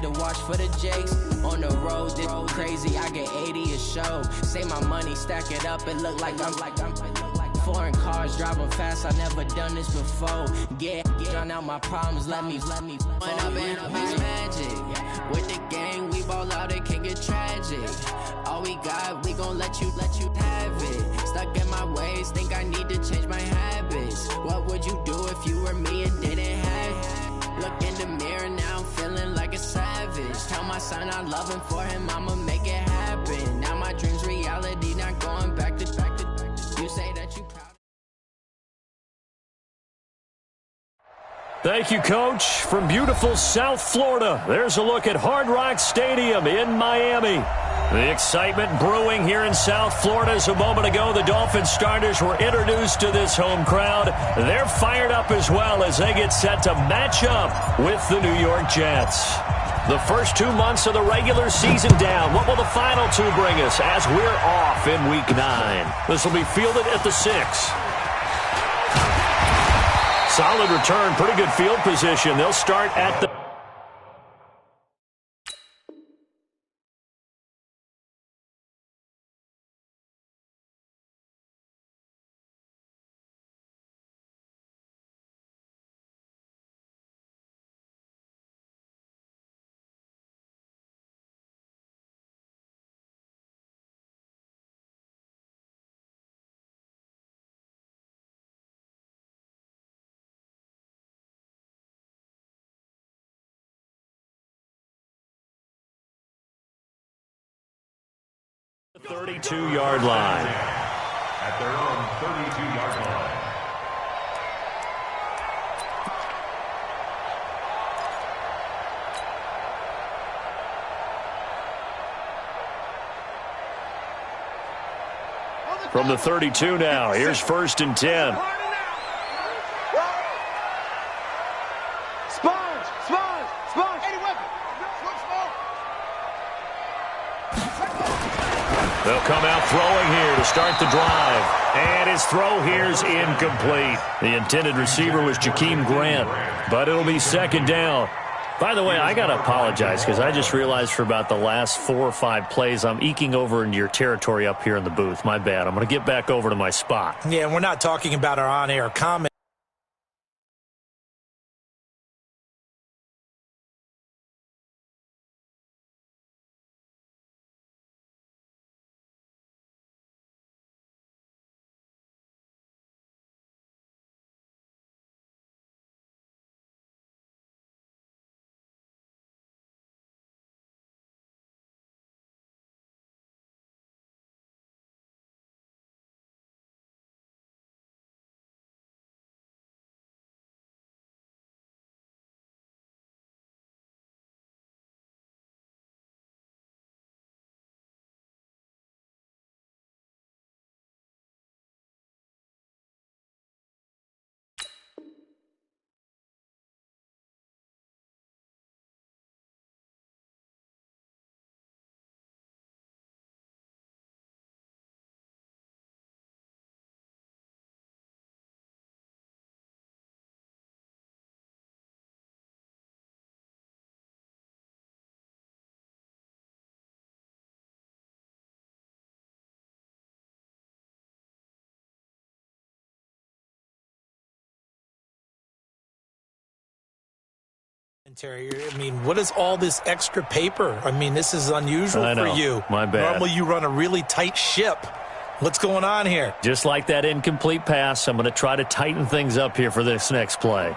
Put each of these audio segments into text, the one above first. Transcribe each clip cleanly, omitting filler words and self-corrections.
to watch for the Jakes. On the road, this crazy, I get 80 a show. Say my money, stack it up, it look like I'm foreign cars, driving fast, I never done this before. Get drown out my problems, let me When I've been magic. With the gang, we ball out, it can get tragic. All we got, we gon' let you have it. Stuck in my ways, think I need to change my habits. What would you do if you were me and didn't have it? Look in the mirror, now I'm feeling like a savage. Tell my son I love him, for him I'ma make it happen. Now my dream's reality, not going back to you say that you proud. Thank you, Coach. From beautiful South Florida, there's a look at Hard Rock Stadium in Miami. The excitement brewing here in South Florida as a moment ago the Dolphins starters were introduced to this home crowd. They're fired up as well as they get set to match up with the New York Jets. The first 2 months of the regular season down. What will the final two bring us as we're off in Week 9? This will be fielded at the 6. Solid return, pretty good field position. They'll start at the... The 32-yard line. At their own 32-yard line. From the 32 now, here's 1st and 10. They'll come out throwing here to start the drive. And his throw here's incomplete. The intended receiver was Jakeem Grant, but it'll be 2nd down. By the way, I got to apologize because I just realized for about the last 4 or 5 plays, I'm eking over into your territory up here in the booth. My bad. I'm going to get back over to my spot. Yeah, we're not talking about our on-air comment. Terry, I mean, what is all this extra paper? I mean, this is unusual for you. My bad. Normally you run a really tight ship. What's going on here? Just like that incomplete pass, I'm going to try to tighten things up here for this next play.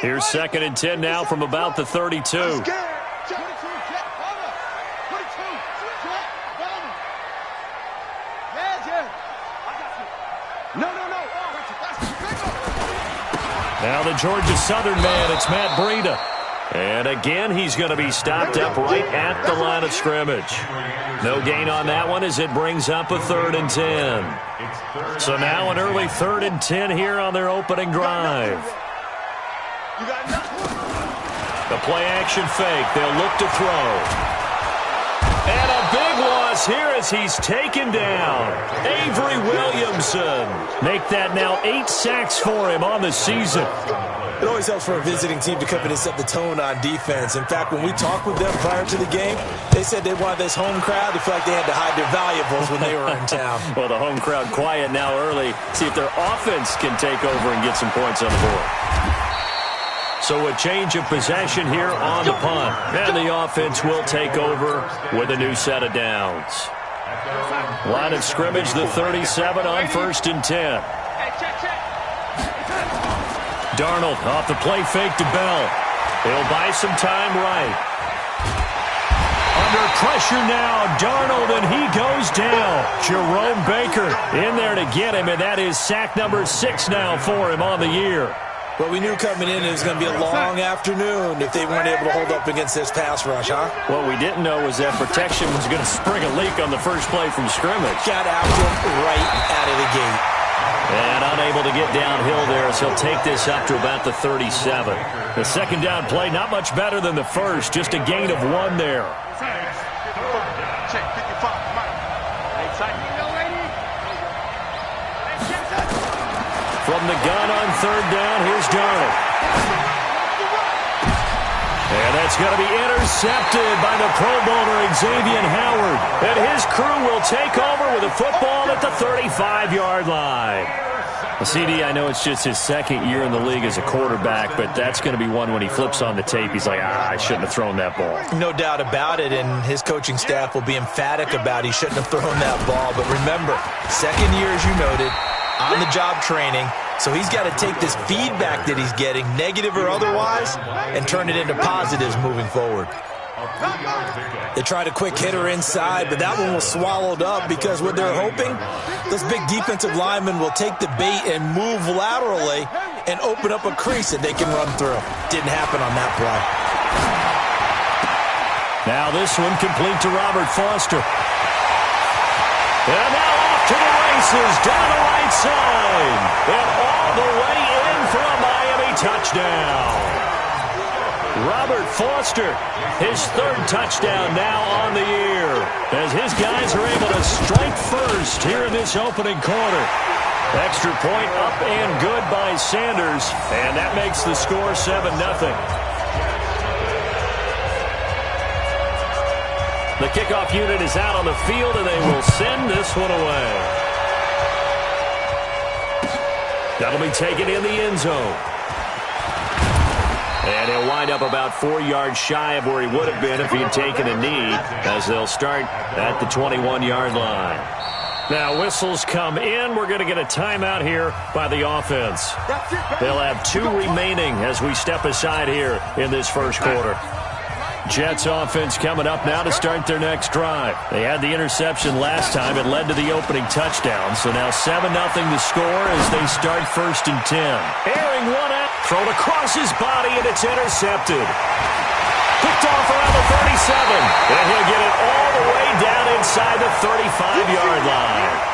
Here's 2nd and 10 now from about the 32. Now the Georgia Southern man, it's Matt Breida. And again, he's going to be stopped up right at the line of scrimmage. No gain on that one as it brings up a 3rd and 10. So now an early 3rd and 10 here on their opening drive. The play action fake. They'll look to throw. And a big loss here as he's taken down. Avery Williamson. Make that now 8 sacks for him on the season. It always helps for a visiting team to come in and set the tone on defense. In fact, when we talked with them prior to the game, they said they wanted this home crowd to feel like they had to hide their valuables when they were in town. Well, the home crowd quiet now early. See if their offense can take over and get some points on the board. So a change of possession here on the punt. And the offense will take over with a new set of downs. Line of scrimmage, the 37 on 1st and 10. Darnold off the play fake to Bell. He'll buy some time right. Under pressure now, Darnold, and he goes down. Jerome Baker in there to get him, and that is sack number 6 now for him on the year. Well, we knew coming in it was going to be a long afternoon if they weren't able to hold up against this pass rush, huh? What we didn't know was that protection was going to spring a leak on the first play from scrimmage. Got after him right out of the gate. And unable to get downhill there as he'll take this up to about the 37. The second down play, not much better than the first, just a gain of 1 there. From the gun on 3rd down, here's Darnold. And that's going to be intercepted by the Pro Bowler Xavier Howard. And his crew will take over with a football at the 35-yard line. Well, CD, I know it's just his 2nd year in the league as a quarterback, but that's going to be one when he flips on the tape, he's like, I shouldn't have thrown that ball. No doubt about it, and his coaching staff will be emphatic about he shouldn't have thrown that ball. But remember, 2nd year, as you noted, on-the-job training. So he's got to take this feedback that he's getting, negative or otherwise, and turn it into positives moving forward. They tried a quick hitter inside, but that one was swallowed up because what they're hoping, those big defensive linemen will take the bait and move laterally and open up a crease that they can run through. Didn't happen on that play. Now this one complete to Robert Foster. And now off to the races, down the right side. And all the way in for a Miami touchdown. Robert Foster, his 3rd touchdown now on the year, as his guys are able to strike first here in this opening quarter. Extra point up and good by Sanders, and that makes the score 7-0. The kickoff unit is out on the field, and they will send this one away. That'll be taken in the end zone. And he'll wind up about 4 yards shy of where he would have been if he had taken a knee, as they'll start at the 21-yard line. Now whistles come in. We're going to get a timeout here by the offense. They'll have 2 remaining as we step aside here in this first quarter. Jets offense coming up now to start their next drive. They had the interception last time. It led to the opening touchdown. So now 7-0 the score as they start 1st and 10. Airing one out. Thrown across his body, and it's intercepted. Picked off around the 37. And he'll get it all the way down inside the 35-yard line.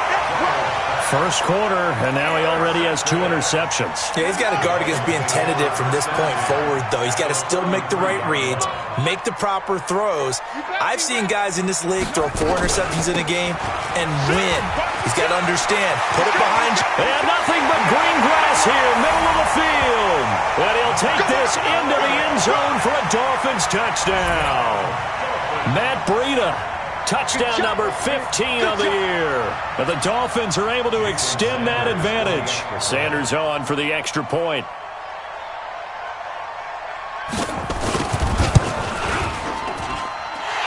First quarter, and now he already has 2 interceptions. Yeah, he's got to guard against being tentative from this point forward, though. He's got to still make the right reads, make the proper throws. I've seen guys in this league throw 4 interceptions in a game and win. He's got to understand, put it behind you. And nothing but green grass here, middle of the field. And he'll take this into the end zone for a Dolphins touchdown. Matt Breida. Touchdown number 15 of the year. And the Dolphins are able to extend that advantage. Sanders on for the extra point.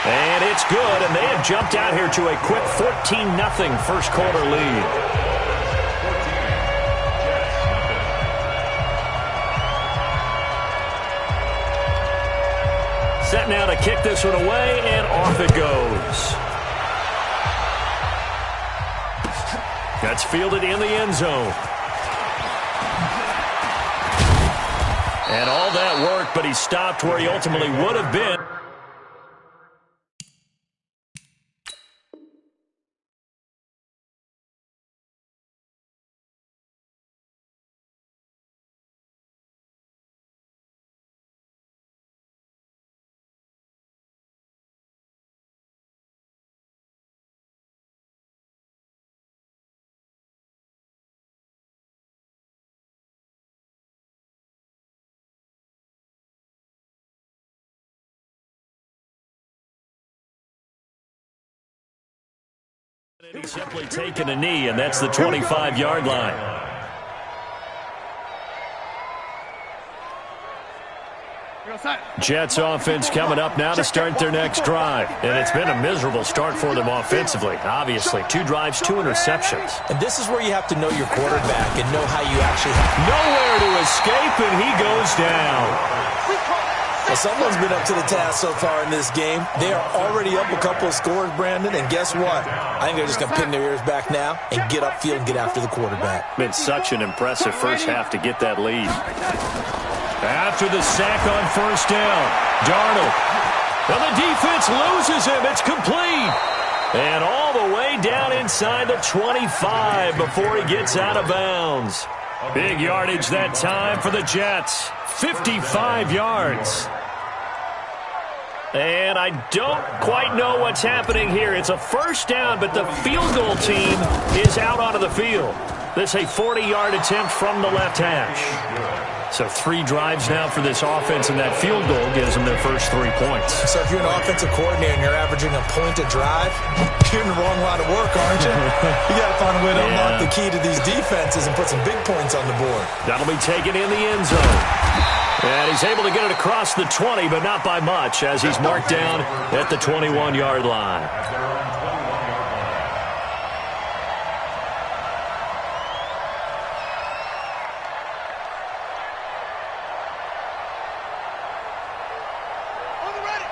And it's good, and they have jumped out here to a quick 14-0 first quarter lead. Set now to kick this one away, and off it goes. That's fielded in the end zone. And all that work, but he stopped where he ultimately would have been. He's simply taken a knee, and that's the 25-yard line. Jets offense coming up now to start their next drive. And it's been a miserable start for them offensively, obviously. 2 drives, 2 interceptions. And this is where you have to know your quarterback and know how you actually nowhere to escape, and he goes down. Well, someone's been up to the task so far in this game. They are already up a couple of scores, Brandon, and guess what? I think they're just going to pin their ears back now and get upfield and get after the quarterback. Been such an impressive first half to get that lead. After the sack on first down, Darnold. And the defense loses him. It's complete. And all the way down inside the 25 before he gets out of bounds. Big yardage that time for the Jets. 55 yards. And I don't quite know what's happening here. It's a first down, but the field goal team is out onto the field. This is a 40-yard attempt from the left hash. So 3 drives now for this offense, and that field goal gives them their first 3 points. So if you're an offensive coordinator and you're averaging a point a drive, you're in the wrong line of work, aren't you? You got to find a way to unlock the key to these defenses and put some big points on the board. That'll be taken in the end zone. And he's able to get it across the 20, but not by much, as he's marked down at the 21-yard line.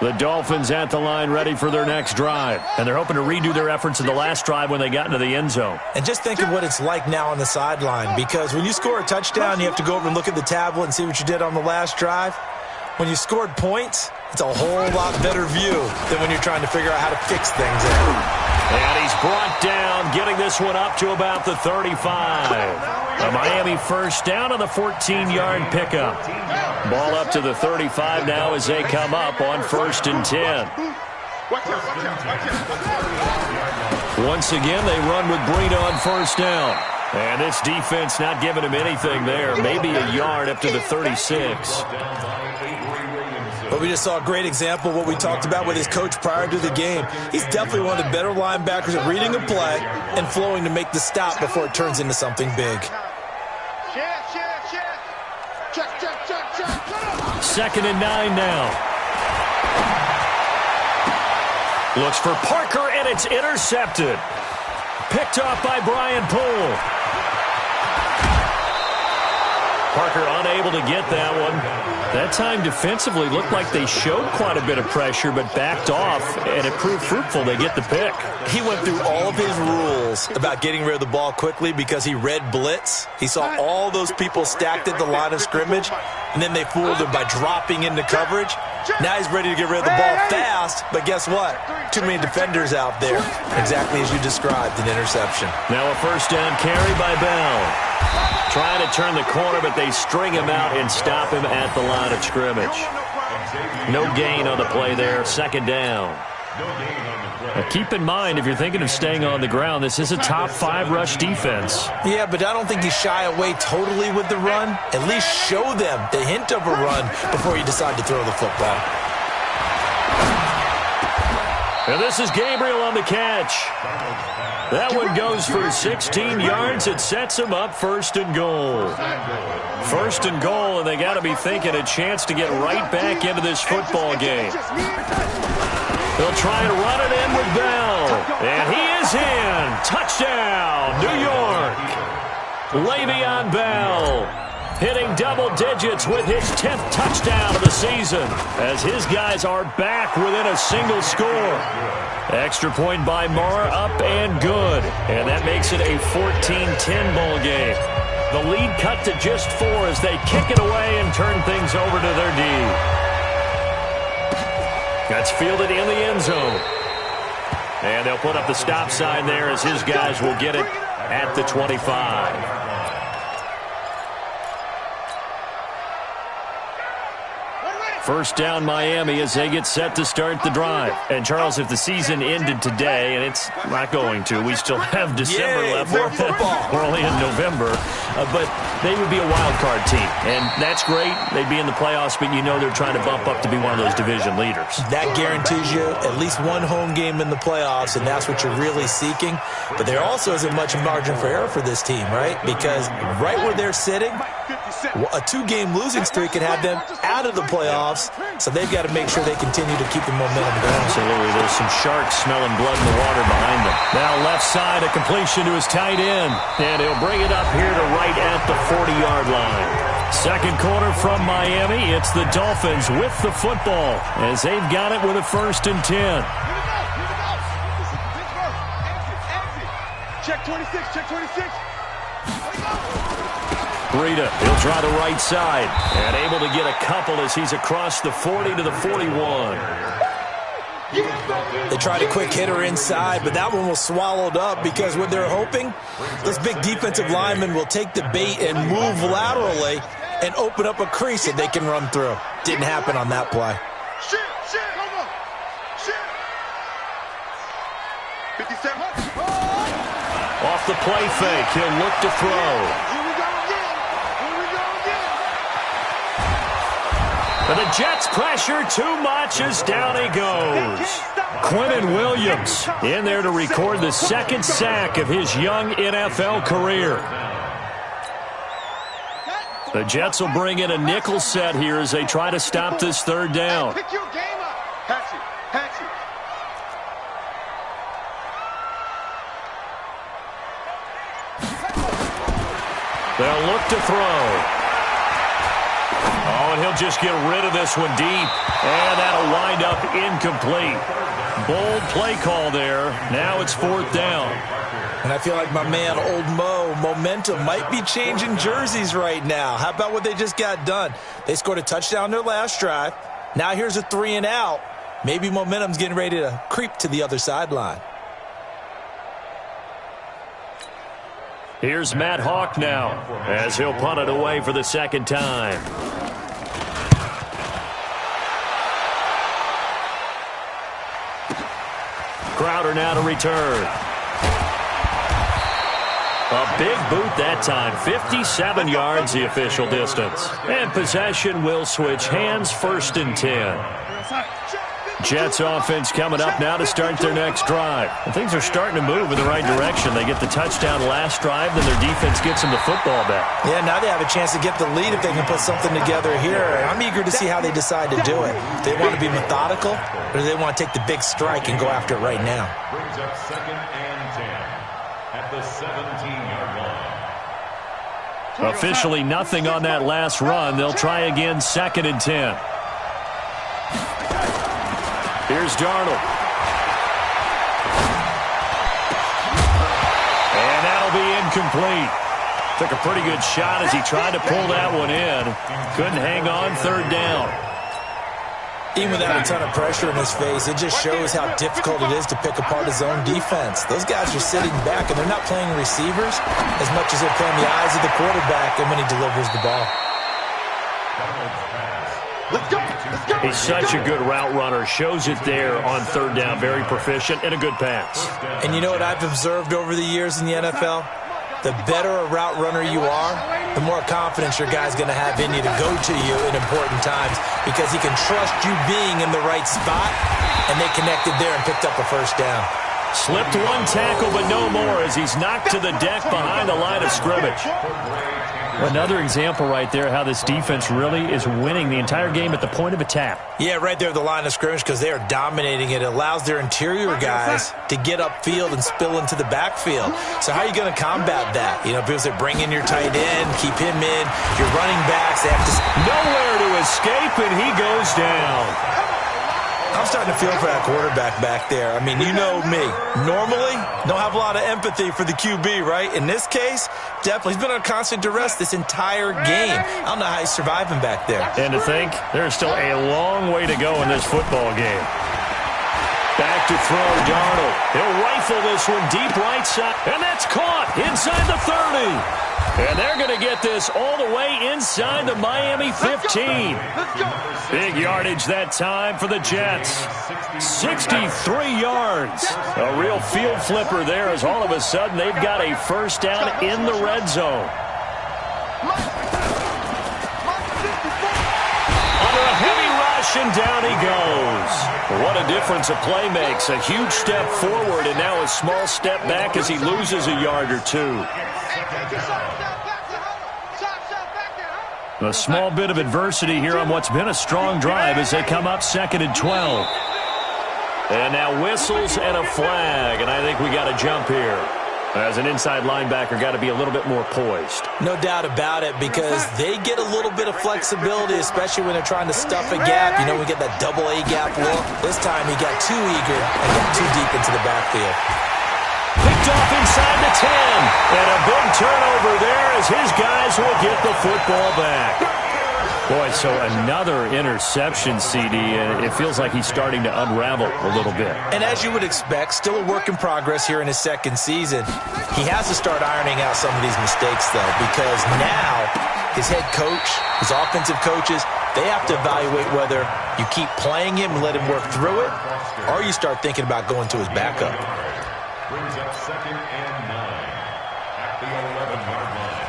The Dolphins at the line ready for their next drive. And they're hoping to redo their efforts in the last drive when they got into the end zone. And just think of what it's like now on the sideline, because when you score a touchdown, you have to go over and look at the tablet and see what you did on the last drive. When you scored points, it's a whole lot better view than when you're trying to figure out how to fix things out. And he's brought down, getting this one up to about the 35. A Miami first down on the 14-yard pickup. Ball up to the 35 now as they come up on 1st and 10. Once again, they run with Breida on first down. And this defense not giving him anything there. Maybe a yard up to the 36. But we just saw a great example of what we talked about with his coach prior to the game. He's definitely one of the better linebackers at reading a play and flowing to make the stop before it turns into something big. 2nd and 9 now. Looks for Parker, and it's intercepted. Picked off by Brian Poole. Parker unable to get that one. That time defensively looked like they showed quite a bit of pressure but backed off, and it proved fruitful. They get the pick. He went through all of his rules about getting rid of the ball quickly because he read blitz. He saw all those people stacked at the line of scrimmage, and then they fooled him by dropping into coverage. Now he's ready to get rid of the ball fast, but guess what? Too many defenders out there. Exactly as you described, an interception. Now a first down carry by Bell. Trying to turn the corner, but they string him out and stop him at the line of scrimmage. No gain on the play there. 2nd down. Now keep in mind, if you're thinking of staying on the ground, this is a top 5 rush defense. Yeah, but I don't think you shy away totally with the run. At least show them the hint of a run before you decide to throw the football. And this is Gabriel on the catch. That one goes for 16 yards. It sets him up 1st and goal. 1st and goal, and they got to be thinking a chance to get right back into this football game. They'll try and run it in with Bell. And he is in. Touchdown, New York. Le'Veon Bell hitting double digits with his 10th touchdown of the season as his guys are back within a single score. Extra point by Mara, up and good. And that makes it a 14-10 ball game. The lead cut to just 4 as they kick it away and turn things over to their D. That's fielded in the end zone. And they'll put up the stop sign there as his guys will get it at the 25. First down Miami as they get set to start the drive. And, Charles, if the season ended today, and it's not going to, we still have December left. More football. We're only in November. But they would be a wild card team. And that's great. They'd be in the playoffs, but you know they're trying to bump up to be one of those division leaders. That guarantees you at least one home game in the playoffs, and that's what you're really seeking. But there also isn't much margin for error for this team, right? Because right where they're sitting, a 2-game losing streak can have them out of the playoffs, so they've got to make sure they continue to keep the momentum going. Absolutely. There's some sharks smelling blood in the water behind them. Now left side, a completion to his tight end, and he'll bring it up here to right at the 40-yard line. Second quarter from Miami. It's the Dolphins with the football as they've got it with a 1st and 10. Check 26, check 26. Breida, he'll try the right side and able to get a couple as he's across the 40 to the 41. They tried a quick hitter inside, but that one was swallowed up because what they're hoping, those big defensive linemen will take the bait and move laterally and open up a crease that they can run through. Didn't happen on that play. Shit, come on. Shit. 57. Off the play fake, he'll look to throw. Here we go again. But the Jets pressure too much as down he goes. Quentin Williams in there to record the 2nd sack of his young NFL career. The Jets will bring in a nickel set here as they try to stop this 3rd down. Pick your game up. Patch it. They'll look to throw. Oh, and he'll just get rid of this one deep. And that'll wind up incomplete. Bold play call there. Now it's 4th down. And I feel like my man, Old Mo, momentum might be changing jerseys right now. How about what they just got done? They scored a touchdown their last drive. Now here's a 3 and out. Maybe momentum's getting ready to creep to the other sideline. Here's Matt Hawk now as he'll punt it away for the 2nd time. Crowder now to return. A big boot that time. 57 yards the official distance. And possession will switch hands. 1st and 10. Jets offense coming up now to start their next drive. And things are starting to move in the right direction. They get the touchdown last drive, then their defense gets them the football back. Yeah, now they have a chance to get the lead if they can put something together here. I'm eager to see how they decide to do it. Do they want to be methodical, or do they want to take the big strike and go after it right now? Brings up 2nd and 10 at the 17-yard line. Officially nothing on that last run. They'll try again 2nd and 10. Here's Darnold. And that'll be incomplete. Took a pretty good shot as he tried to pull that one in. Couldn't hang on. 3rd down. Even without a ton of pressure in his face, it just shows how difficult it is to pick apart his own defense. Those guys are sitting back, and they're not playing receivers as much as they're playing the eyes of the quarterback and when he delivers the ball. Let's go. He's such a good route runner. Shows it there on 3rd down. Very proficient and a good pass. And you know what I've observed over the years in the NFL? The better a route runner you are, the more confidence your guy's going to have in you to go to you in important times because he can trust you being in the right spot, and they connected there and picked up a 1st down. Slipped one tackle, but no more as he's knocked to the deck behind the line of scrimmage. Another example right there how this defense really is winning the entire game at the point of attack. Yeah, right there at the line of scrimmage because they are dominating it. It allows their interior guys to get upfield and spill into the backfield. So how are you going to combat that? You know, people say bring in your tight end, keep him in. Your running backs, they have to... Nowhere to escape, and he goes down. I'm starting to feel for that quarterback back there. I mean, you know me. Normally, don't have a lot of empathy for the QB, right? In this case, definitely. He's been on constant duress this entire game. I don't know how he's surviving back there. And to think, there's still a long way to go in this football game. Back to throw, Darnold. He'll rifle this one deep right side. And that's caught inside the 30. And they're going to get this all the way inside the Miami 15. Big yardage that time for the Jets. 63 yards. A real field flipper there as all of a sudden they've got a first down in the red zone. Under a heavy rush, and down he goes. What a difference a play makes. A huge step forward and now a small step back as he loses a yard or two. A small bit of adversity here on what's been a strong drive as they come up 2nd and 12. And now whistles and a flag, and I think we got a jump here. As an inside linebacker, got to be a little bit more poised. No doubt about it, because they get a little bit of flexibility, especially when they're trying to stuff a gap. You know, we get that double A gap look. This time he got too eager and got too deep into the backfield. Picked off inside the 10. And a big turnover there as his guys will get the football back. Boy, so another interception, CD, and it feels like he's starting to unravel a little bit. And as you would expect, still a work in progress here in his second season. He has to start ironing out some of these mistakes, though, because now his head coach, his offensive coaches, they have to evaluate whether you keep playing him and let him work through it, or you start thinking about going to his backup. Brings up 2nd and 9 at the 11-yard line.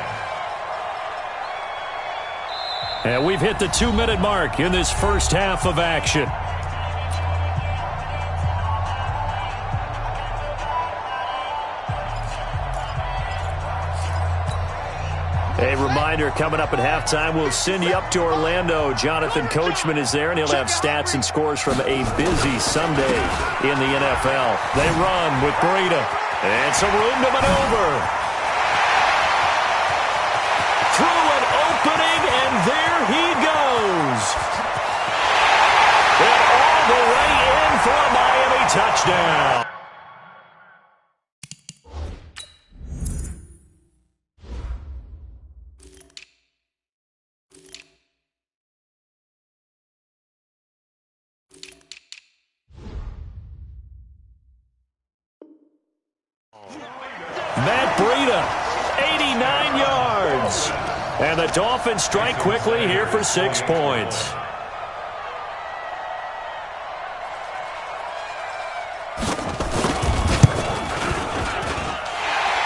And we've hit the 2-minute mark in this first half of action. A reminder, coming up at halftime, we'll send you up to Orlando. Jonathan Coachman is there, and he'll have stats and scores from a busy Sunday in the NFL. They run with Breida, and some room to maneuver. Through an opening, and there he goes. And all the way in for a Miami touchdown. Matt Breida, 89 yards. And the Dolphins strike quickly here for 6 points.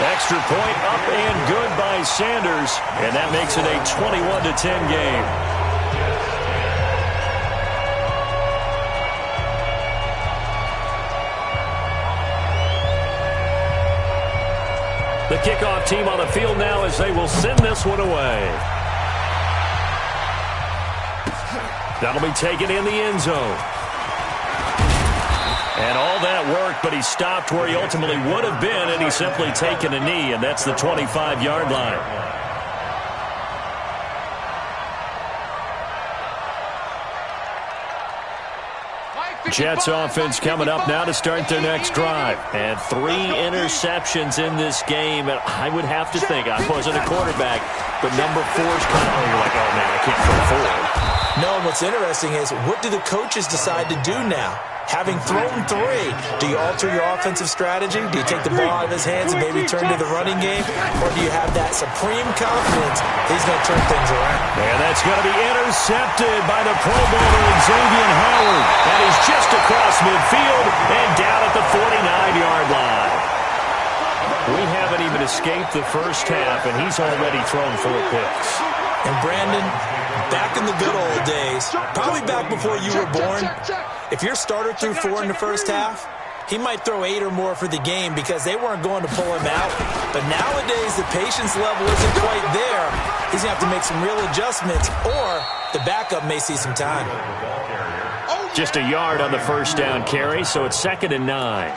Extra point up and good by Sanders. And that makes it a 21-10 game. The kickoff team on the field now as they will send this one away. That'll be taken in the end zone. And all that work, but he stopped where he ultimately would have been, and he's simply taken a knee, and that's the 25-yard line. Jets offense coming up now to start their next drive. And 3 interceptions in this game. And I would have to think, I wasn't a quarterback, but number 4 is kind of, you're like, oh, man, I can't throw 4. No, and what's interesting is, what do the coaches decide to do now? Having thrown 3, do you alter your offensive strategy? Do you take the ball out of his hands and maybe turn to the running game? Or do you have that supreme confidence that he's going to turn things around? And that's going to be intercepted by the Pro Bowler Xavier Howard. And he's just across midfield and down at the 49-yard line. We haven't even escaped the first half, and he's already thrown 4 picks. And Brandon, back in the good old days, probably back before you were born, if your starter threw 4 in the first half, he might throw 8 or more for the game because they weren't going to pull him out. But nowadays, the patience level isn't quite there. He's going to have to make some real adjustments, or the backup may see some time. Just a yard on the first down carry, so it's 2nd and 9.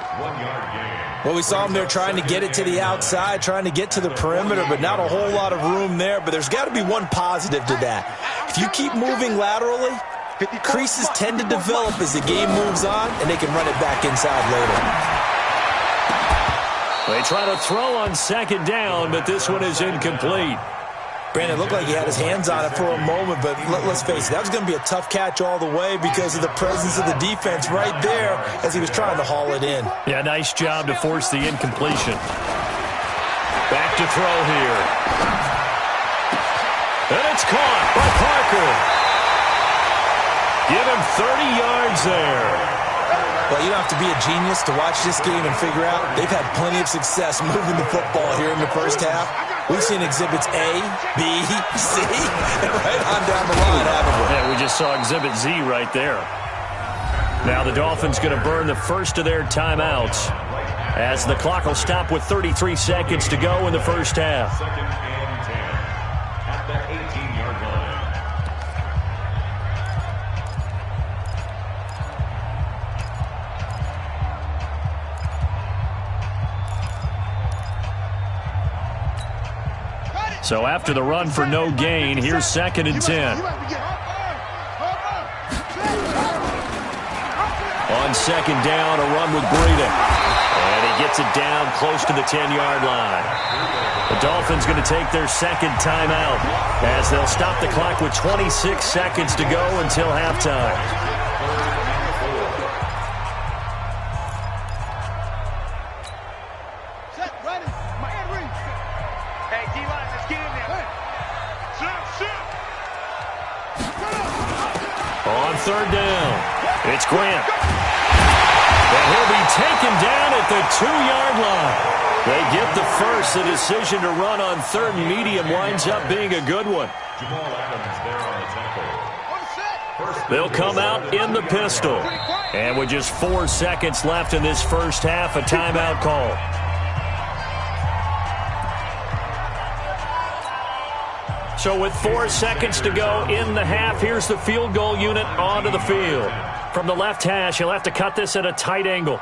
Well, we saw him there trying to get it to the outside, trying to get to the perimeter, but not a whole lot of room there. But there's got to be one positive to that. If you keep moving laterally, creases tend to develop as the game moves on, and they can run it back inside later. They try to throw on 2nd down, but this one is incomplete. Brandon, it looked like he had his hands on it for a moment, but let's face it, that was going to be a tough catch all the way because of the presence of the defense right there as he was trying to haul it in. Yeah, nice job to force the incompletion. Back to throw here. It's caught by Parker. Give him 30 yards there. Well, you don't have to be a genius to watch this game and figure out they've had plenty of success moving the football here in the first half. We've seen exhibits A, B, C, and right on down the line, haven't we? Yeah, we just saw exhibit Z right there. Now the Dolphins going to burn the first of their timeouts as the clock will stop with 33 seconds to go in the first half. Second and 10 at the 18-yard line. So after the run for no gain, here's second and 10. On second down, a run with Breida. And he gets it down close to the 10-yard line. The Dolphins going to take their second timeout as they'll stop the clock with 26 seconds to go until halftime. On third down, it's Grant. And he'll be taken down at the 2-yard line. They get the first. The decision to run on third and medium winds up being a good one. Jamal Adams there on the tackle. They'll come out in the pistol. And with just 4 seconds left in this first half, a timeout call. So with 4 seconds to go in the half, here's the field goal unit onto the field. From the left hash, he'll have to cut this at a tight angle.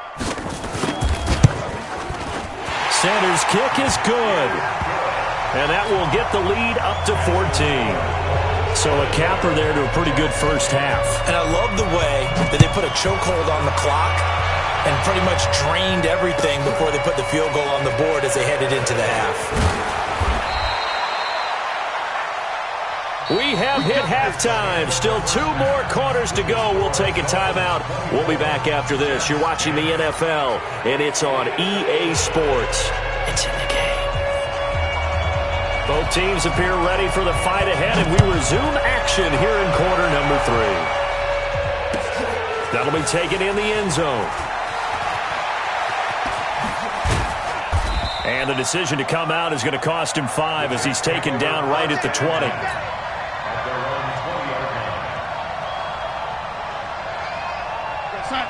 Center's kick is good. And that will get the lead up to 14. So a capper there to a pretty good first half. And I love the way that they put a chokehold on the clock and pretty much drained everything before they put the field goal on the board as they headed into the half. We have hit halftime. Still 2 more quarters to go. We'll take a timeout. We'll be back after this. You're watching the NFL, and it's on EA Sports. It's in the game. Both teams appear ready for the fight ahead, and we resume action here in quarter number 3. That'll be taken in the end zone. And the decision to come out is going to cost him 5 as he's taken down right at the 20.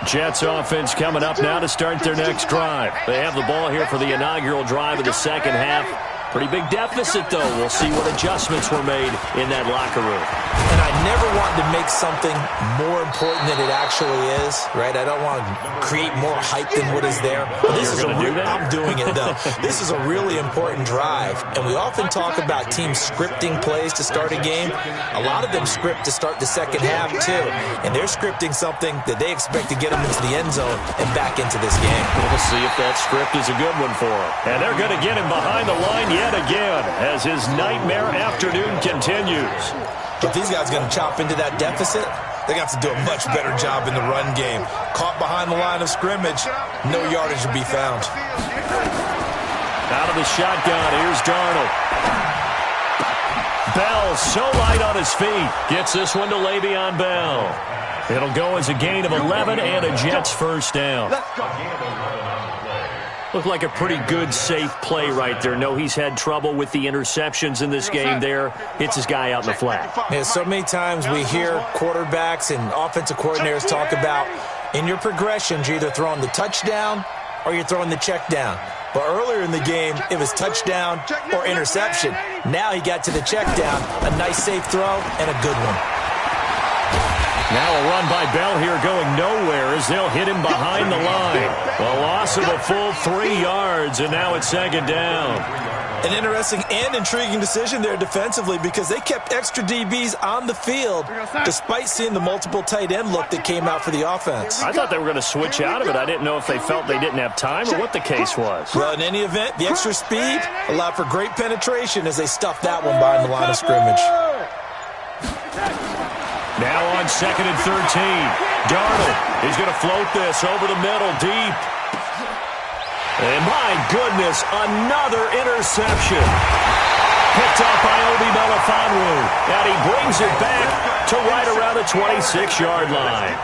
Jets offense coming up now to start their next drive. They have the ball here for the inaugural drive of the second half. Pretty big deficit, though. We'll see what adjustments were made in that locker room. And I never wanted to make something more important than it actually is, right? I don't want to create more hype than what is there. But this is I'm doing it, though. This is a really important drive. And we often talk about teams scripting plays to start a game. A lot of them script to start the second half, too. And they're scripting something that they expect to get them into the end zone and back into this game. We'll see if that script is a good one for them. And they're going to get him behind the line yet again as his nightmare afternoon continues. If these guys are going to chop into that deficit, they're going to have to do a much better job in the run game. Caught behind the line of scrimmage, no yardage will be found. Out of the shotgun, here's Darnold. Bell so light on his feet. Gets this one to Le'Veon Bell. It'll go as a gain of 11 and a Jets first down. Looked like a pretty good, safe play right there. No, he's had trouble with the interceptions in this game there. Hits his guy out in the flat. Yeah, so many times we hear quarterbacks and offensive coordinators talk about in your progressions, you're either throwing the touchdown or you're throwing the check down. But earlier in the game, it was touchdown or interception. Now he got to the check down. A nice, safe throw and a good one. Now a run by Bell here going nowhere as they'll hit him behind the line. A loss of a full 3 yards, and now it's second down. An interesting and intriguing decision there defensively because they kept extra DBs on the field despite seeing the multiple tight end look that came out for the offense. I thought they were going to switch out of it. I didn't know if they felt they didn't have time or what the case was. Well, in any event, the extra speed allowed for great penetration as they stuffed that one behind the line of scrimmage. Now on second and 13. Darnold is going to float this over the middle deep. And my goodness, another interception. picked off by Obi Melifonwu. And he brings it back to right around the 26-yard line.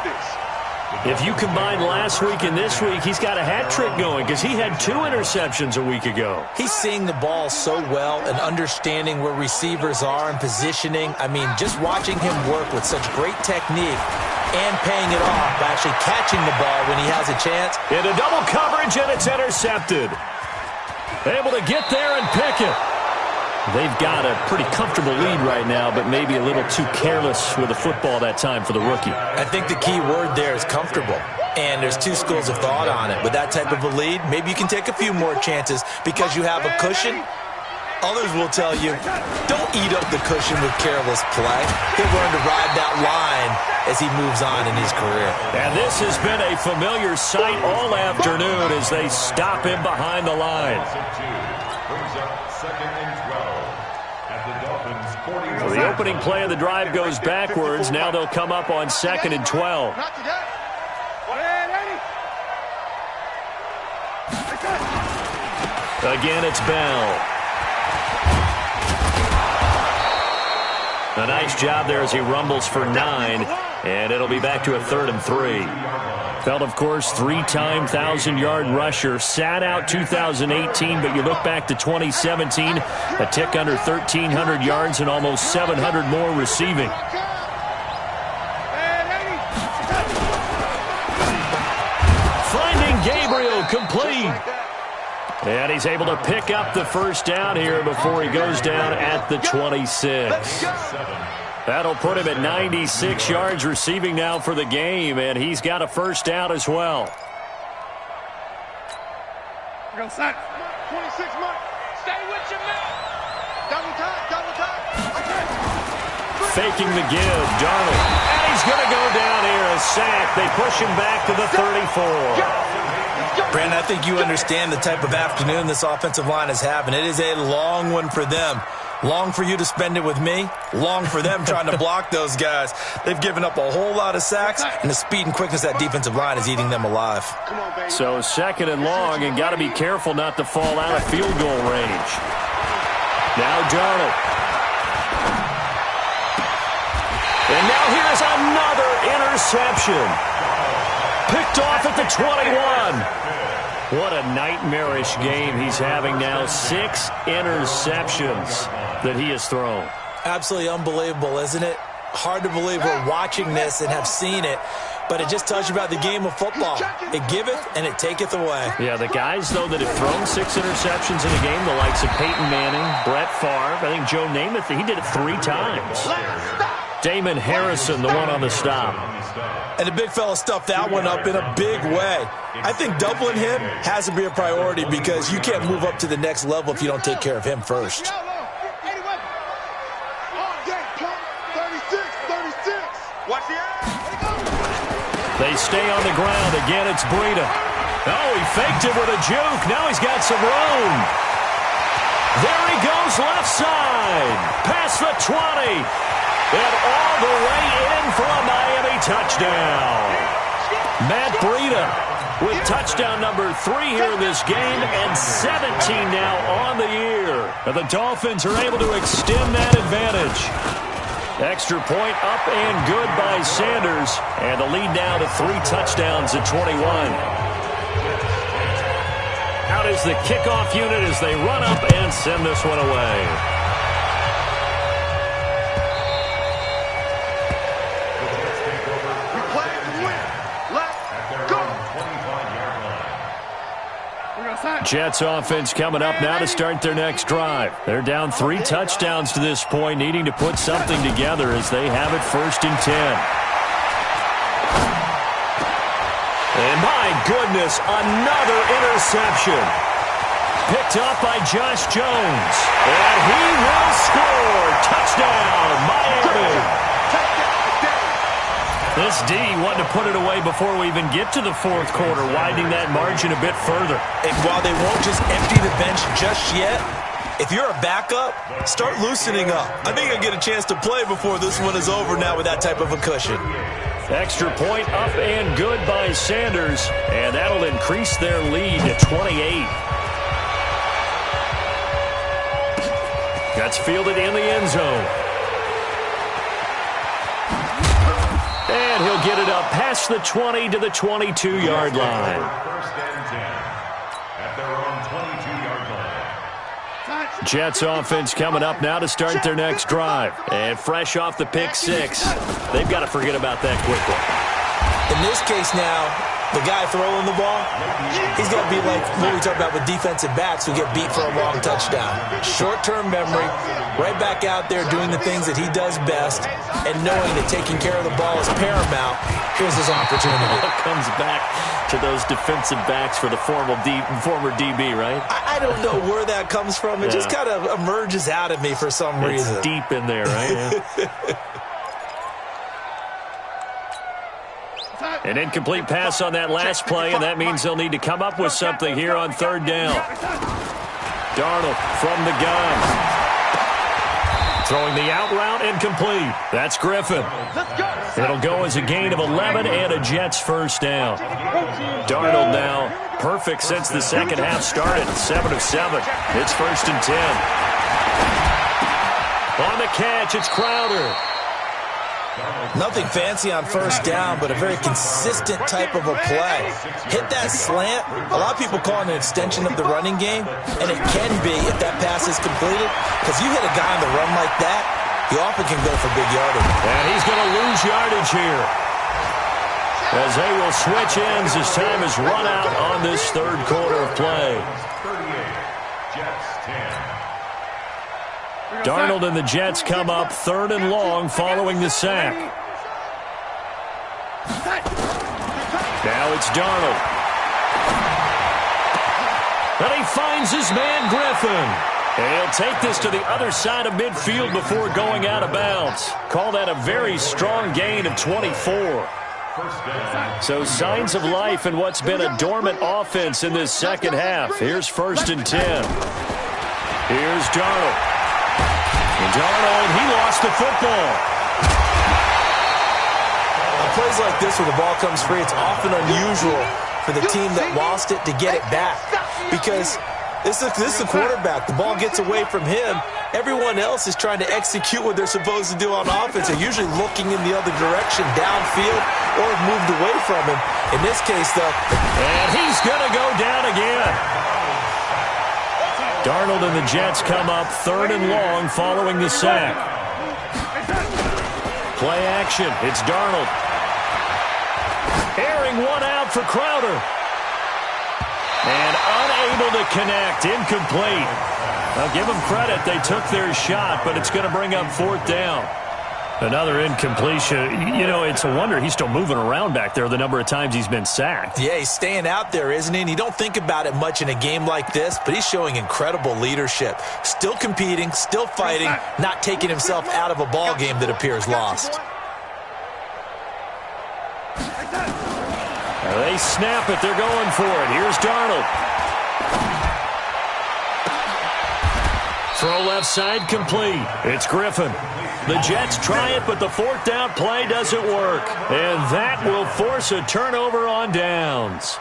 If you combine last week and this week, he's got a hat trick going because he had 2 interceptions a week ago. He's seeing the ball so well and understanding where receivers are and positioning. I mean, just watching him work with such great technique and paying it off by actually catching the ball when he has a chance. Into double coverage, and it's intercepted. Able to get there and pick it. They've got a pretty comfortable lead right now, but maybe a little too careless with the football that time for the rookie. I think the key word there is comfortable. And there's 2 schools of thought on it. With that type of a lead, maybe you can take a few more chances because you have a cushion. Others will tell you, don't eat up the cushion with careless play. He'll learn to ride that line as he moves on in his career. And this has been a familiar sight all afternoon as they stop him behind the line. Brings up 2nd and 12 at the Dolphins' 40. So the opening play of the drive goes backwards. Now they'll come up on 2nd and 12. Not today. Again, it's Bell. A nice job there as he rumbles for 9, and it'll be back to a 3rd and 3. Bell, of course, 3-time 1,000-yard rusher. Sat out 2018, but you look back to 2017, a tick under 1,300 yards and almost 700 more receiving. Finding Gabriel complete. And he's able to pick up the first down here before he goes down at the 26. That'll put him at 96 yards receiving now for the game, and he's got a first down as well. Go sack. 26 months. Stay with your man. Double time, double time. Faking the give, Darnold. And he's going to go down here, a sack. They push him back to the 34. Brandon, I think you understand the type of afternoon this offensive line is having. It is a long one for them. Long for you to spend it with me. Long for them trying to block those guys. They've given up a whole lot of sacks, and the speed and quickness of that defensive line is eating them alive. So 2nd and long, and got to be careful not to fall out of field goal range. Now Darnold. And now here's another interception. Picked off at the 21. What a nightmarish game he's having now. 6 interceptions that he has thrown. Absolutely unbelievable, isn't it? Hard to believe we're watching this and have seen it, but it just tells you about the game of football. It giveth and it taketh away. Yeah, the guys, though, that have thrown 6 interceptions in a game, the likes of Peyton Manning, Brett Favre, I think Joe Namath, he did it 3 times. Damon Harrison, the one on the stop. And the big fella stuffed that one up in a big way. I think doubling him has to be a priority because you can't move up to the next level if you don't take care of him first. They stay on the ground. Again, it's Breida. Oh, he faked it with a juke. Now he's got some room. There he goes left side. Past the 20. And all the way in for a Miami touchdown. Matt Breida with touchdown number 3 here in this game and 17 now on the year. And the Dolphins are able to extend that advantage. Extra point up and good by Sanders. And the lead now to 3 touchdowns at 21. Out is the kickoff unit as they run up and send this one away. Jets offense coming up now to start their next drive. They're down 3 touchdowns to this point, needing to put something together as they have it 1st and 10. And my goodness, another interception. Picked up by Josh Jones. And he will score. Touchdown, Miami. This D wanted to put it away before we even get to the 4th quarter, widening that margin a bit further. And while they won't just empty the bench just yet, if you're a backup, start loosening up. I think I'll get a chance to play before this one is over now with that type of a cushion. Extra point up and good by Sanders, and that'll increase their lead to 28. That's fielded in the end zone. And he'll get it up past the 20 to the 22-yard line. First and 10 at their own 22-yard line. Jets offense coming up now to start their next drive. And fresh off the pick six, they've got to forget about that quickly. In this case now, the guy throwing the ball, he's got to be like what we talked about with defensive backs who get beat for a long touchdown. Short-term memory, right back out there doing the things that he does best, and knowing that taking care of the ball is paramount. Here's his opportunity. It comes back to those defensive backs for the former DB, right? I don't know where that comes from. It just kind of emerges out of me for some reason. It's deep in there, right? Yeah. An incomplete pass on that last play, and that means they'll need to come up with something here on third down. Darnold from the gun. Throwing the out route incomplete. That's Griffin. It'll go as a gain of 11 and a Jets first down. Darnold now perfect since the second half started. 7 of 7. It's first and 10. On the catch, it's Crowder. Nothing fancy on first down, but a very consistent type of a play. Hit that slant. A lot of people call it an extension of the running game, and it can be if that pass is completed, because you hit a guy on the run like that, he often can go for big yardage. And he's going to lose yardage here, as they will switch ends as time is run out on this third quarter of play. 38, Jets 10. Darnold and the Jets come up third and long following the sack. Now it's Darnold. And he finds his man Griffin. And he'll take this to the other side of midfield before going out of bounds. Call that a very strong gain of 24. So signs of life in what's been a dormant offense in this second half. Here's first and 10. Here's Darnold. Darnold, he lost the football. On plays like this where the ball comes free, it's often unusual for the team that lost it to get it back. Because this is the quarterback. The ball gets away from him. Everyone else is trying to execute what they're supposed to do on offense. They're usually looking in the other direction, downfield, or moved away from him. In this case, though. And he's going to go down again. Darnold and the Jets come up third and long following the sack. Play action. It's Darnold. Airing one out for Crowder. And unable to connect. Incomplete. I'll give them credit. They took their shot, but it's going to bring up fourth down. Another incompletion. You know, it's a wonder he's still moving around back there the number of times he's been sacked. Yeah, he's staying out there, isn't he? And you don't think about it much in a game like this, but he's showing incredible leadership. Still competing, still fighting, not taking himself out of a ball game that appears lost. They snap it. They're going for it. Here's Darnold. Throw left side complete. It's Griffin. The Jets try it, but the fourth down play doesn't work. And that will force a turnover on downs.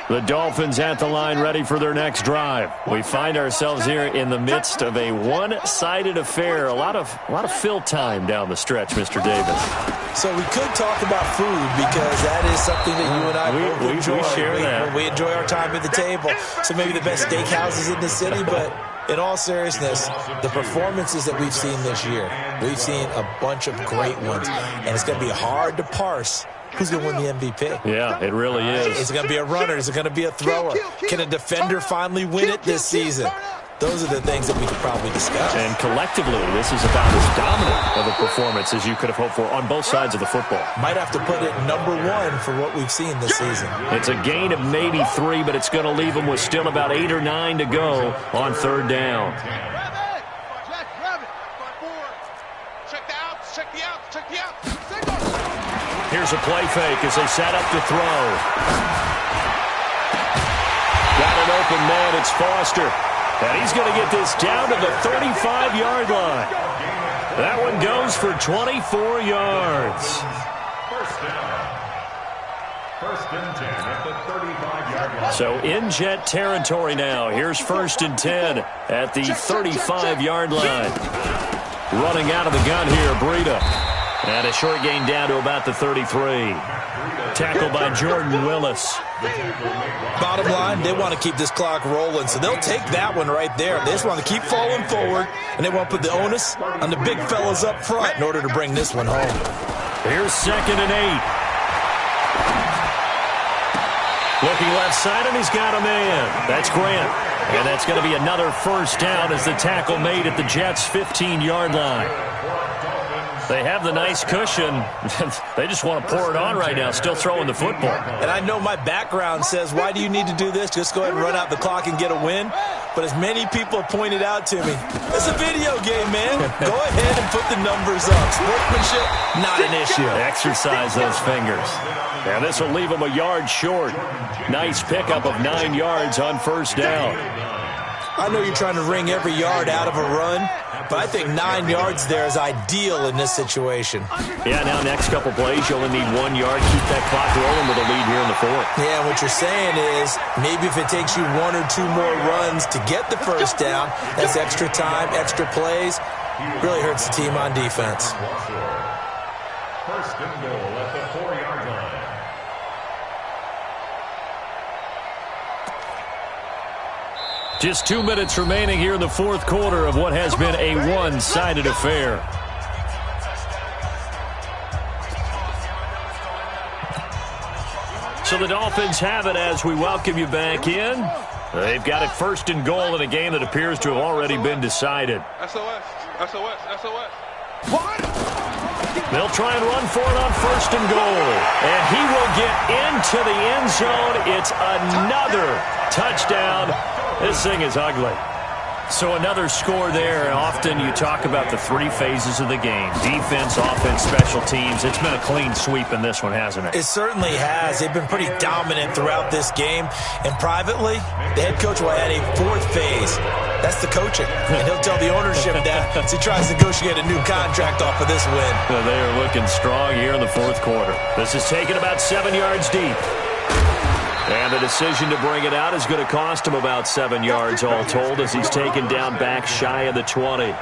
The Dolphins at the line ready for their next drive. We find ourselves here in the midst of a one-sided affair. A lot of fill time down the stretch, Mr. Davis. So we could talk about food because that is something that you and I both enjoy. We share that. We enjoy our time at the table. So maybe the best steakhouses in the city, but in all seriousness, the performances that we've seen this year, we've seen a bunch of great ones, and it's going to be hard to parse who's going to win the MVP. Yeah, it really is. Is it going to be a runner? Is it going to be a thrower? Can a defender finally win it this season? Those are the things that we could probably discuss. And collectively, this is about as dominant of a performance as you could have hoped for on both sides of the football. Might have to put it number one for what we've seen this season. It's a gain of maybe 3, but it's going to leave them with still about 8 or 9 to go on third down. Here's a play fake as they set up to throw. Got an open man. It's Foster. And he's going to get this down to the 35-yard line. That one goes for 24 yards. First and 10 at the 35-yard line. So in Jet territory now. Here's first and 10 at the 35-yard line. Running out of the gun here, Breida. And a short gain down to about the 33. Tackled by Jordan Willis. Bottom line, they want to keep this clock rolling, so they'll take that one right there. They just want to keep falling forward, and they want to put the onus on the big fellas up front in order to bring this one home. Here's second and 8. Looking left side, and he's got a man. That's Grant. And that's going to be another first down as the tackle made at the Jets' 15-yard line. They have the nice cushion. They just want to pour it on right now, still throwing the football. And I know my background says, why do you need to do this? Just go ahead and run out the clock and get a win. But as many people have pointed out to me, it's a video game, man. Go ahead and put the numbers up. Sportsmanship, not an issue. Exercise those fingers. And this will leave them a yard short. Nice pickup of 9 yards on first down. I know you're trying to wring every yard out of a run, but I think 9 yards there is ideal in this situation. Yeah, now next couple plays, you only need 1 yard. Keep that clock rolling with a lead here in the fourth. Yeah, what you're saying is maybe if it takes you 1 or 2 more runs to get the first down, that's extra time, extra plays. Really hurts the team on defense. First and goal at the 4-yard line. Just 2 minutes remaining here in the fourth quarter of what has been a one-sided affair. So the Dolphins have it as we welcome you back in. They've got it first and goal in a game that appears to have already been decided. SOS, SOS, SOS. They'll try and run for it on first and goal. And he will get into the end zone. It's another touchdown. This thing is ugly. So another score there. Often you talk about the 3 phases of the game. Defense, offense, special teams. It's been a clean sweep in this one, hasn't it? It certainly has. They've been pretty dominant throughout this game. And privately, the head coach will add a 4th phase. That's the coaching. And he'll tell the ownership that as he tries to negotiate a new contract off of this win. They are looking strong here in the fourth quarter. This is taken about 7 yards deep. And the decision to bring it out is going to cost him about 7 yards all told as he's taken down back shy of the 20.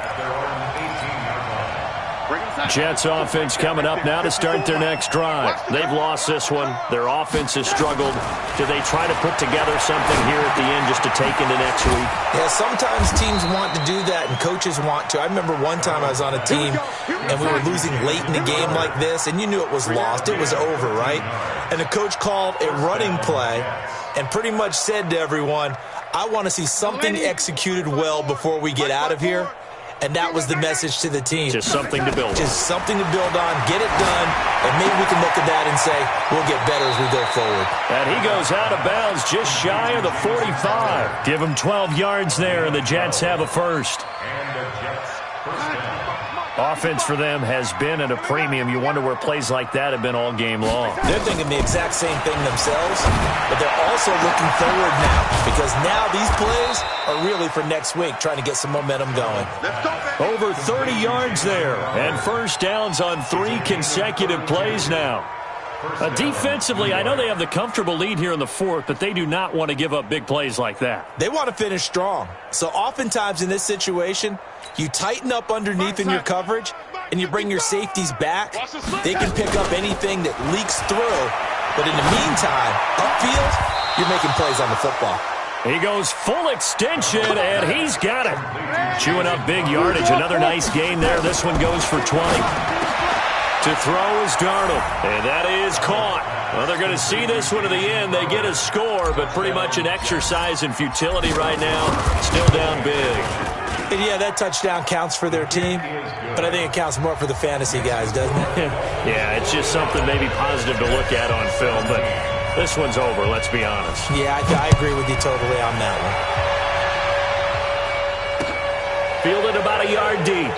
Jets offense coming up now to start their next drive. They've lost this one. Their offense has struggled. Do they try to put together something here at the end just to take into next week? Yeah, sometimes teams want to do that and coaches want to. I remember one time I was on a team and we were losing late in a game like this and you knew it was lost. It was over, right? And the coach called a running play and pretty much said to everyone, I want to see something executed well before we get out of here. And that was the message to the team. Just something to build on. Just something to build on, get it done, and maybe we can look at that and say, we'll get better as we go forward. And he goes out of bounds just shy of the 45. Give him 12 yards there, and the Jets have a first. And the Jets first down. Offense for them has been at a premium. You wonder where plays like that have been all game long. They're thinking the exact same thing themselves, but they're also looking forward now because now these plays are really for next week, trying to get some momentum going. Over 30 yards there, and first downs on 3 consecutive plays now. Defensively, I know they have the comfortable lead here in the fourth, but they do not want to give up big plays like that. They want to finish strong. So oftentimes in this situation, you tighten up underneath in your coverage, and you bring your safeties back. They can pick up anything that leaks through. But in the meantime, upfield, you're making plays on the football. He goes full extension, and he's got it. Chewing up big yardage. Another nice gain there. This one goes for 20. To throw is Darnold, and that is caught. Well, they're going to see this one to the end. They get a score, but pretty much an exercise in futility right now. Still down big. And yeah, that touchdown counts for their team, but I think it counts more for the fantasy guys, doesn't it? Yeah, it's just something maybe positive to look at on film, but this one's over, let's be honest. Yeah, I agree with you totally on that one. Fielded about a yard deep.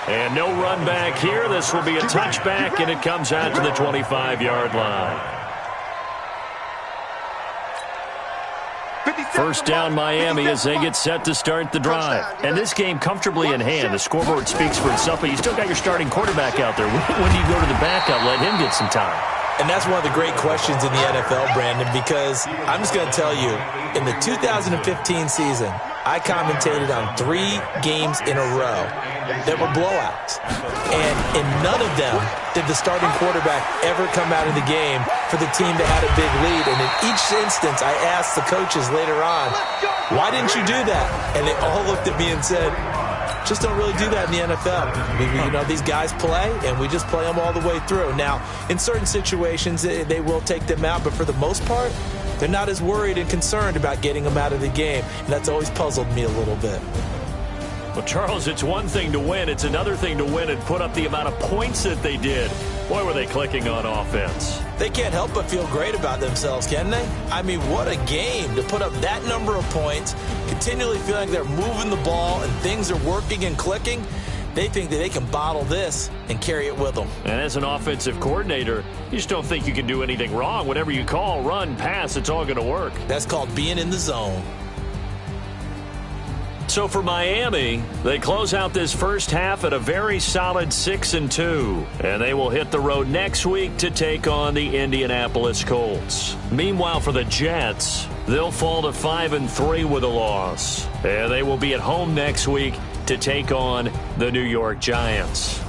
And no run back here. This will be a touchback, and it comes out to the 25-yard line. First down Miami as they get set to start the drive. And this game comfortably in hand. The scoreboard speaks for itself, but you still got your starting quarterback out there. When do you go to the backup? Let him get some time. And that's one of the great questions in the NFL, Brandon, because I'm just going to tell you, in the 2015 season, I commentated on 3 games in a row that were blowouts. And in none of them did the starting quarterback ever come out of the game for the team that had a big lead. And in each instance, I asked the coaches later on, why didn't you do that? And they all looked at me and said, just don't really do that in the NFL. These guys play, and we just play them all the way through. Now, in certain situations, they will take them out, but for the most part, they're not as worried and concerned about getting them out of the game. And that's always puzzled me a little bit. Well, Charles, it's one thing to win. It's another thing to win and put up the amount of points that they did. Boy, were they clicking on offense. They can't help but feel great about themselves, can they? I mean, what a game to put up that number of points, continually feeling they're moving the ball and things are working and clicking. They think that they can bottle this and carry it with them. And as an offensive coordinator, you just don't think you can do anything wrong. Whatever you call, run, pass, it's all going to work. That's called being in the zone. So for Miami, they close out this first half at a very solid 6-2. And they will hit the road next week to take on the Indianapolis Colts. Meanwhile, for the Jets, they'll fall to 5-3 with a loss. And they will be at home next week to take on the New York Giants.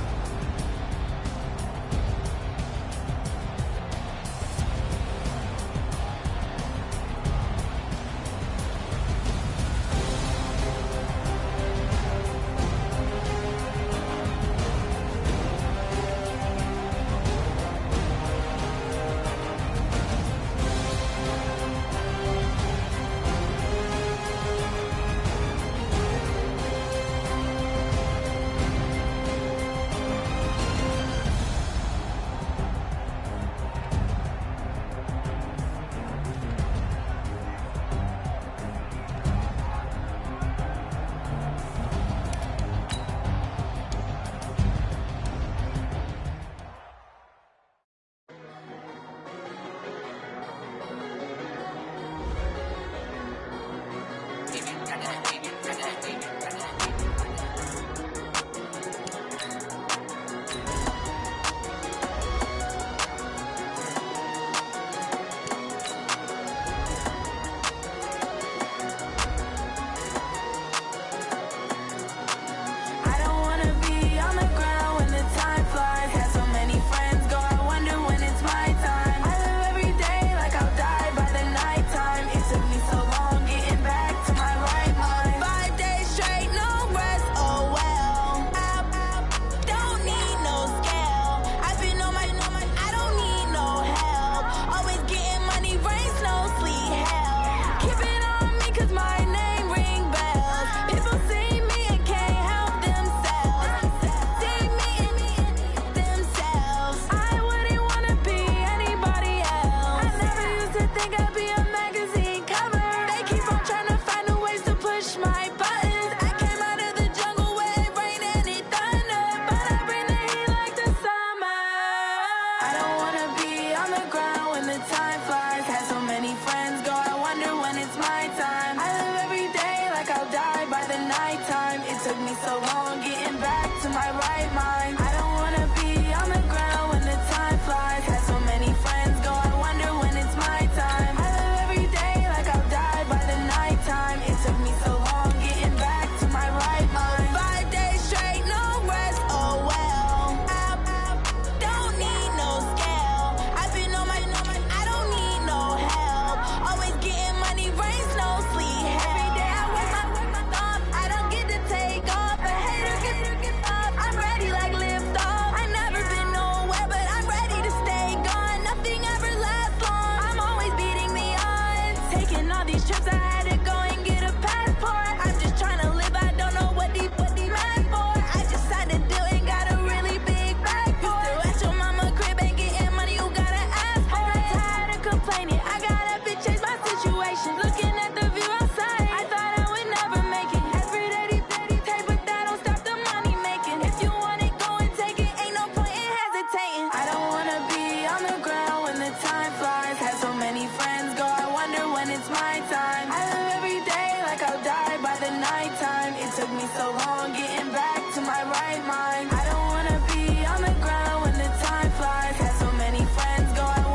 I don't wanna be on the ground when the time flies. Had so many friends go, I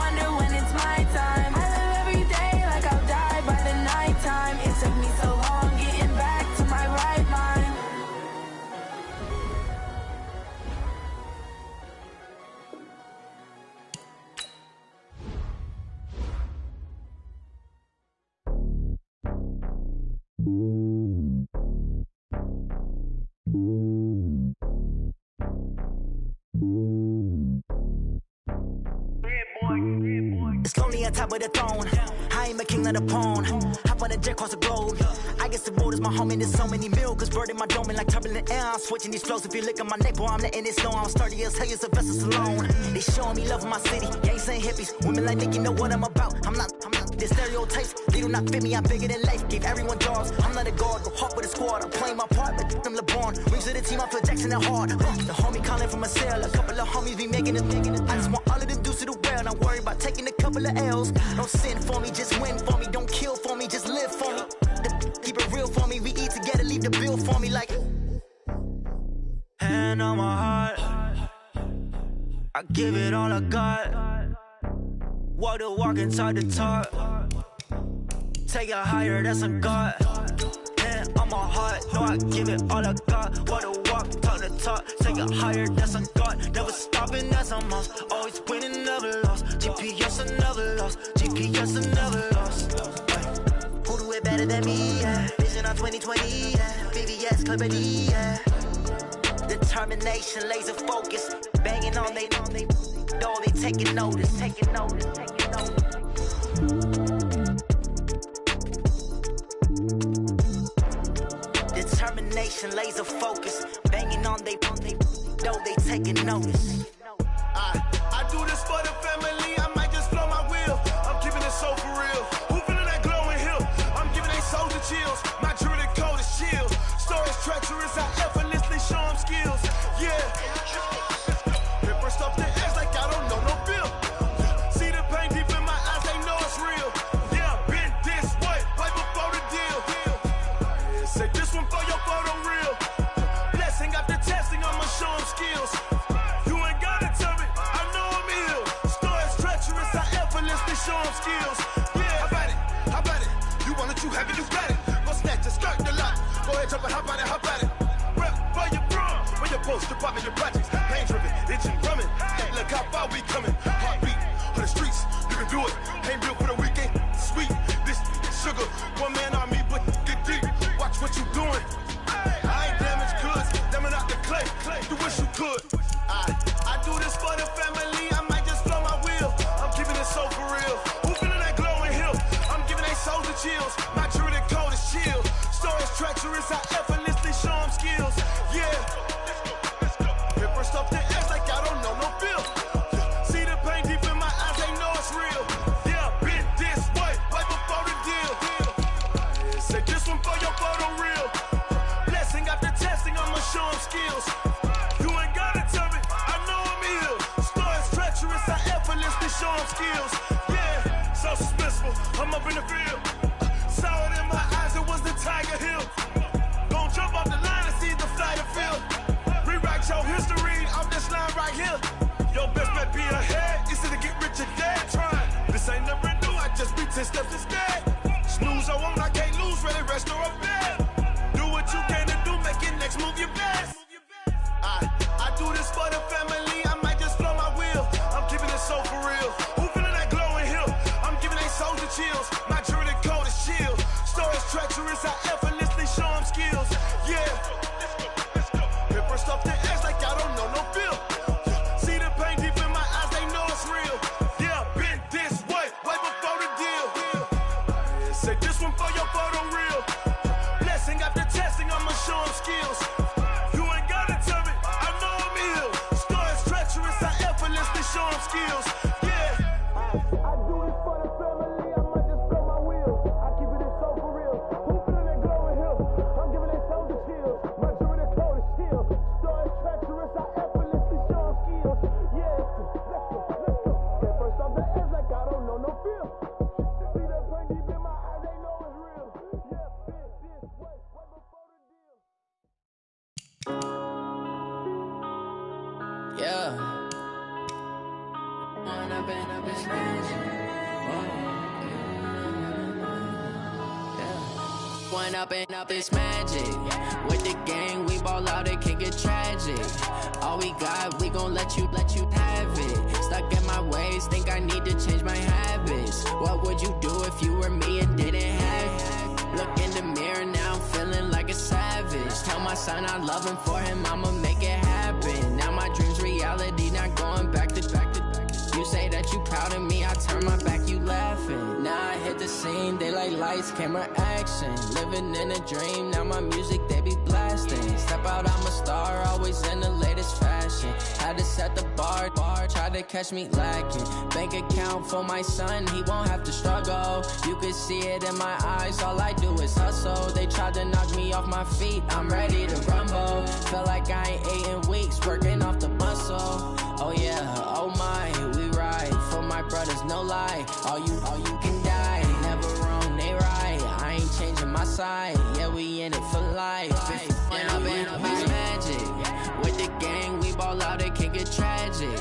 It's lonely on top of the throne. I ain't a king of the pawn. Hop on a jet across the globe. I guess the road is my home and there's so many miracles burning my dome and like turbulent air. I'm switching these flows. If you look at my neck, boy, I'm letting it slow. I'm sturdy as hell, it's a vessel alone. They showing me love in my city. Gangs and hippies. Women like Nicky know what I'm about. I'm not. The stereotypes, they do not fit me. I'm bigger than life. Gave everyone jobs. I'm not a guard. Go hard with a squad. I'm playing my part, but I'm LeBron. Rings to the team, I feel Jackson and hard. The homie calling from a cell. A couple of homies be making it. I just want all of them dudes to the well. Not worry about taking a couple of L's. Don't sin for me, just win for me. Don't kill for me, just live for me. Keep it real for me. We eat together, leave the bill for me like. Hand on my heart, I give it all I got. Walk the walk and talk the talk. Take it higher, that's a God. Hand on my heart, no, I give it all I got. Walk the walk, talk the talk. Take it higher, that's a God. Never stopping, that's a must. Always winning, never lost. GPS, I never lost. GPS, I never lost. Who do it better than me? Yeah. Vision on 2020. Yeah. VVS, Clarity. Yeah. Determination, laser focus. Banging on they door, they taking notice. Taking notice. Taking notice. Determination, laser focus. Banging on they door, they taking notice. I do this for the family. I might just blow my wheel. I'm keeping it so for real. Who feeling that glowing hill? I'm giving they soldier chills. My jewelry code is chill. Stories treacherous. I effortlessly show them skills. Yeah. Paper stuff the edge like I don't know no bill. See the pain deep in my eyes. They know it's real. Yeah, been this way before the deal. Say this one for your photo real. Blessing after testing. I'ma show them skills. You ain't gotta tell me. I know I'm ill. Stories treacherous. I effortlessly show them skills. Yeah, how about it? You want it, you have it, you got it. Go snatch it, skirt the lot. Go ahead, jump it, how about it? Rep where you from? Where your post, department, your projects. Pain driven, itching, drumming. Hey, look how far we coming. Heartbeat on the streets, you can do it. Ain't built for the weekend. Sweet, this sugar. One man army, but get deep. Watch what you doing. I ain't damaged goods, damn out the clay. You wish you could. I do this for the family. I might just blow my wheel. I'm keeping it so for real. Who feeling that glowing hill? I'm giving they soldier chills. My jewelry code is chill. Stories treacherous. I effortlessly show them skills. Yeah. Paper stuff the edge like I don't know no bill. See the pain deep in my eyes. They know it's real. Yeah, been this way before the deal. Say this one for your photo real. Blessing after testing. I'ma show them skills. You ain't gotta tell me. I know I'm ill. Stories treacherous. I effortlessly show them skills. Yeah, so suspenseful. I'm up in the field. Saw it in my eyes. It was the Tiger Hill. Gon' jump off the line and see the flight of field. Rewrite your history off this line right here. Your best bet be ahead. Easy to get rich or dead. Trying. This ain't never new. I just be 10 steps instead. Snooze I won't. I can't lose. Ready, rest or up bed. Do what you can to do. Make it next move your best. I do this for the family. I might just blow my wheel. I'm keeping it so for real. Who feeling that glowing hill? I'm giving they soldier chills. My jewelry code is chill. Stories treacherous. I effortlessly show them skills. Yeah. Paper stuff the edge like I don't know no bill. See the pain deep in my eyes. They know it's real. Yeah, been this way before the deal. Say this one for your photo real. Blessing after testing. I'ma show them skills. You ain't gotta tell me. I know I'm ill. Stories treacherous. I effortlessly show them skills. Yeah. I do this for the family. I might just blow my wheel. I keep it so for real. Who feeling that glowing hill? I'm giving they soldier chills. My jewelry code is chill. Stories treacherous. I effortlessly show them skills. Yeah. Let's go. Get first off the edge like I don't know no feel. See that pain deep in my eyes. They know it's real. Yeah, been this way before the deal. Yeah. One up and up is magic. With the gang, we ball out, it can get tragic. All we got, we gon' let you have it. Stuck in my ways, think I need to change my habits. What would you do if you were me and didn't have it? Look in the mirror now, son, I love him, for him, I'ma make it happen. Now my dream's reality, not going back to. You say that you proud of me, I turn my back, you laughing. Now I hit the scene, they like lights, camera, action. Living in a dream, now my music, they be blasting. Step out, I'm a star, always in the latest fashion. Had to set the bar, tried to catch me lacking. Bank account for my son, he won't have to struggle. You can see it in my eyes, all I do is hustle. They tried to knock me off my feet, I'm ready to rumble. Felt like I ain't ate in weeks, working off the muscle. Oh yeah, oh my, we ride for my brothers, no lie. All you can die, never wrong, they right. I ain't changing my side, yeah, we in it for life. And I've been magic with the gang, we ball out, it can get tragic.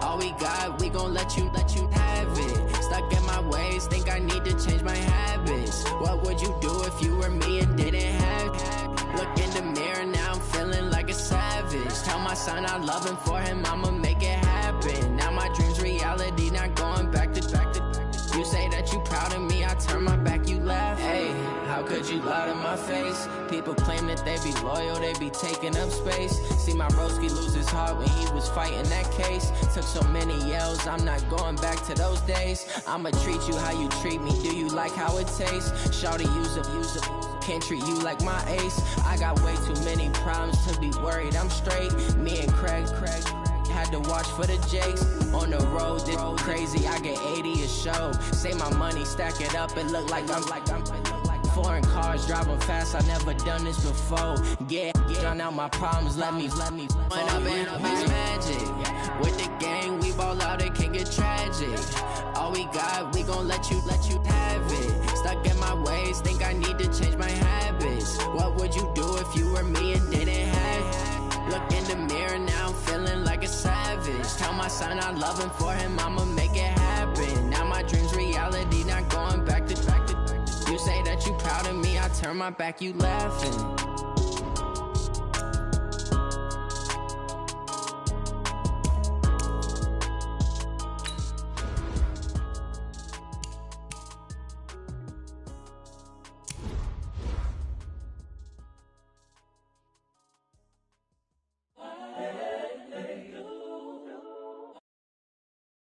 All we got, we gon' let you have it. Stuck in my ways, think I need to change my habits. What would you do if you were me and didn't have it? Look in the mirror, now I'm feeling like a savage. Tell my son I love him, for him, I'ma make it happen. Now my dream's reality, not going back to. You say that you proud of me, I turn my back, you laugh. Hey, how could you lie to my face? People claim that they be loyal, they be taking up space. See my broski lose his heart when he was fighting that case. Took so many yells, I'm not going back to those days. I'ma treat you how you treat me, do you like how it tastes? Shawty, use up, can't treat you like my ace. I got way too many problems to be worried, I'm straight. Me and Craig had to watch for the Jakes. On the road, this crazy, I get 80 a show. Say my money, stack it up, it look like I'm foreign cars, driving fast, I never done this before. Yeah, drown out my problems, let me When I've been magic with the gang, we ball out, it can get tragic. All we got, we gon' let you have it. Stuck in my ways, think I need to change my habits. What would you do if you were me and didn't have it? Look in the mirror, now I'm feeling like a savage. Tell my son I love him, for him, I'ma make it happen. Now my dream's reality, not going back to. You say that you proud of me, I turn my back, you laughing.